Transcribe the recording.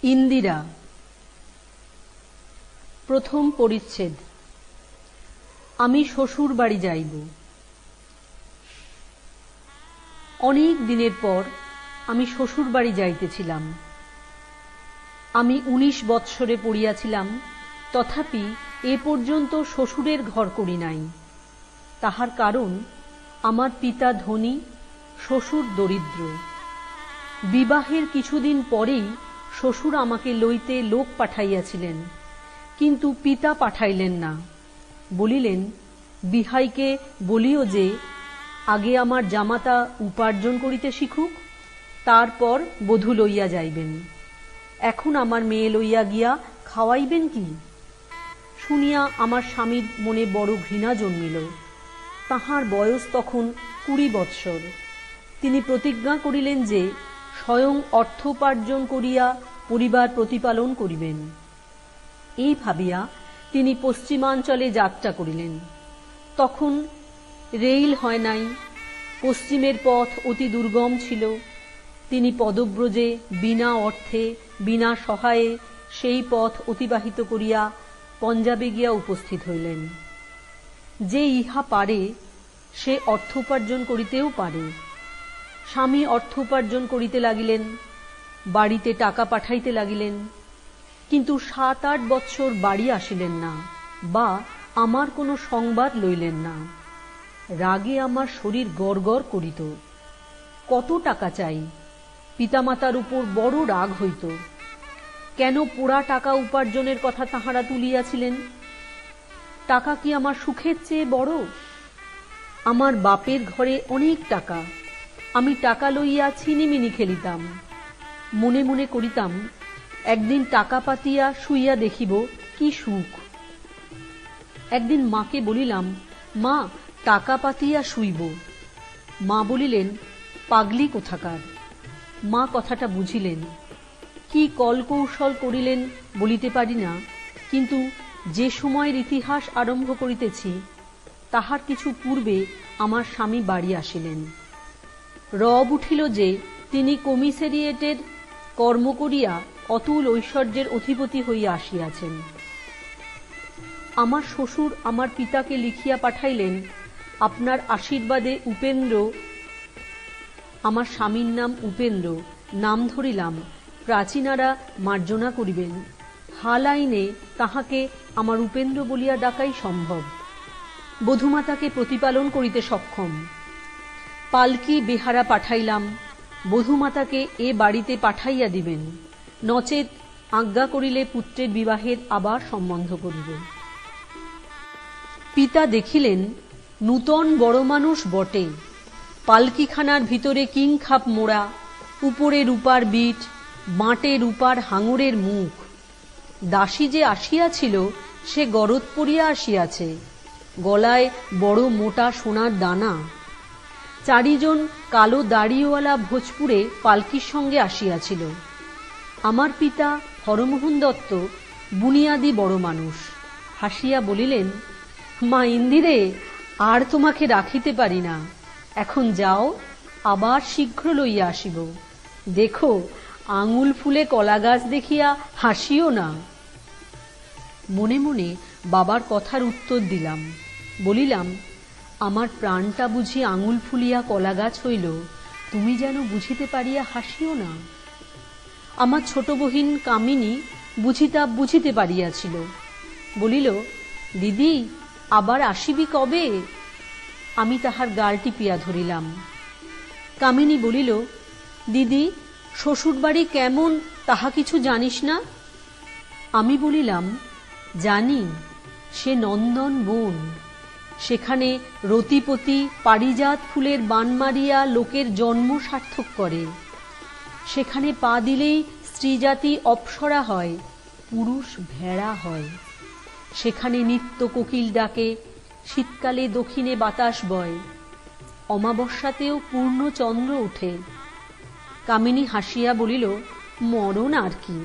ইন্দিরা। প্রথম পরিচ্ছেদ। আমি শ্বশুর বাড়ি যাইব। অনেক দিনের পর আমি শ্বশুর বাড়ি যাইতেছিলাম। আমি 19 বৎসরে পড়িয়াছিলাম, তথাপি এ পর্যন্ত শ্বশুরের ঘর করি নাই। তাহার কারণ, আমার পিতা ধনী, শ্বশুর দরিদ্র। বিবাহের কিছুদিন পরেই শ্বশুর আমাকে লইতে লোক পাঠাইয়াছিলেন, কিন্তু পিতা পাঠাইলেন না। বলিলেন, বিহাইকে বলিও যে আগে আমার জামাতা উপার্জন করিতে শিখুক, তারপর বধূ লইয়া যাইবেন। এখন আমার মেয়ে লইয়া গিয়া খাওয়াইবেন কি? শুনিয়া আমার স্বামীর মনে বড় ঘৃণা জন্মিল। তাহার বয়স তখন 20 বৎসর। তিনি প্রতিজ্ঞা করিলেন যে স্বয়ং অর্থোপার্জন করিয়া পরিবার প্রতিপালন করিবেন। এই ভাবিয়া তিনি পশ্চিমাঞ্চলে যাত্রা করিলেন। তখন রেল হয় নাই, পশ্চিমের পথ অতি দুর্গম ছিল। তিনি পদব্রজে বিনা অর্থে, বিনা সহায়ে সেই পথ অতিবাহিত করিয়া পঞ্জাবে গিয়া উপস্থিত হইলেন। যে ইহা পারে, সে অর্থ উপার্জন করিতেও পারে। স্বামী অর্থ উপার্জন করিতে লাগিলেন, বাড়িতে টাকা পাঠাইতে লাগিলেন, কিন্তু 7-8 বৎসর বাড়ি আসিলেন না, বা আমার কোনো সংবাদ লইলেন না। রাগে আমার শরীর গড়গড় করিত। কত টাকা চাই? পিতামাতার উপর বড় রাগ হইত। কেন পোড়া টাকা উপার্জনের কথা তাহারা তুলিয়াছিলেন? টাকা কি আমার সুখের চেয়ে বড়? আমার বাপের ঘরে অনেক টাকা। আমি টাকা লইয়া ছিনিমিনি খেলিতাম। মনে মনে করিতাম, একদিন টাকা পাতিয়া শুইয়া দেখিব কি সুখ। একদিন মাকে বলিলাম, মা, টাকা পাতিয়া শুইব। মা বলিলেন, পাগলি কোথাকার। মা কথাটা বুঝিলেন। কি কলকৌশল করিলেন বলিতে পারি না, কিন্তু যে সময়ের ইতিহাস আরম্ভ করিতেছি, তাহার কিছু পূর্বে আমার স্বামী বাড়ি আসিলেন। রব উঠিল যে তিনি কমিশারিয়েটের কর্ম করিয়া অতুল ঐশ্বর্যের অধিপতি হইয়া আসিয়াছেন। আমার শ্বশুর আমার পিতাকে লিখিয়া পাঠাইলেন, আপনার আশীর্বাদে উপেন্দ্র, আমার স্বামীর নাম উপেন্দ্র, নাম ধরিলাম, প্রাচীনারা মার্জনা করিবেন। হাল আইনে তাহাকে আমার উপেন্দ্র বলিয়া ডাকাই সম্ভব। বধূমাতাকে প্রতিপালন করিতে সক্ষম। পালকি বেহারা পাঠাইলাম, বধূমাতাকে এ বাড়িতে পাঠাইয়া দিবেন, নচেত আজ্ঞা করিলে পুত্রের বিবাহের আবার সম্বন্ধ করিবে। পিতা দেখিলেন নূতন বড় মানুষ বটে। পালকিখানার ভিতরে কিংখাপ মোড়া, উপরে রূপার বিট, বাঁটে রূপার হাঙরের মুখ। দাসী যে আসিয়াছিল, সে গরদ পরিয়া আসিয়াছে, গলায় বড় মোটা সোনার দানা। 4 জন কালো দাড়িওয়ালা ভোজপুরে পালকির সঙ্গে আসিয়াছিল। আমার পিতা হরমোহন দত্ত বুনিয়াদি বড় মানুষ। হাসিয়া বলিলেন, মা ইন্দিরে, আর তোমাকে রাখিতে পারি না। এখন যাও, আবার শীঘ্র লইয়া আসিব। দেখো, আঙুল ফুলে কলা গাছ দেখিয়া হাসিও না। মনে মনে বাবার কথার উত্তর দিলাম। বলিলাম, আমার প্রাণটা বুঝি আঙুল ফুলিয়া কলা গাছ হইল, তুমি যেন বুঝিতে পারিয়া হাসিও না। আমার ছোট বহিন কামিনী বুঝিতে পারিয়াছিল। বলিল, দিদি, আবার আসিবি কবে? আমি তাহার গাল টিপিয়া ধরিলাম। কামিনী বলিল, দিদি, শ্বশুরবাড়ি কেমন তাহা কিছু জানিস না? আমি বলিলাম, জানি, সে নন্দন বন। সেখানে রতিপতি পারিজাত ফুলের বান মারিয়া লোকের জন্ম সার্থক করে। সেখানে পা দিলেই স্ত্রীজাতি অপ্সরা হয়, পুরুষ ভেড়া হয়। সেখানে নিত্য কোকিল ডাকে, শীতকালে দক্ষিণে বাতাস বয়, অমাবস্যাতেও পূর্ণ চন্দ্র ওঠে। কামিনী হাসিয়া বলিল, মরণ আর কি।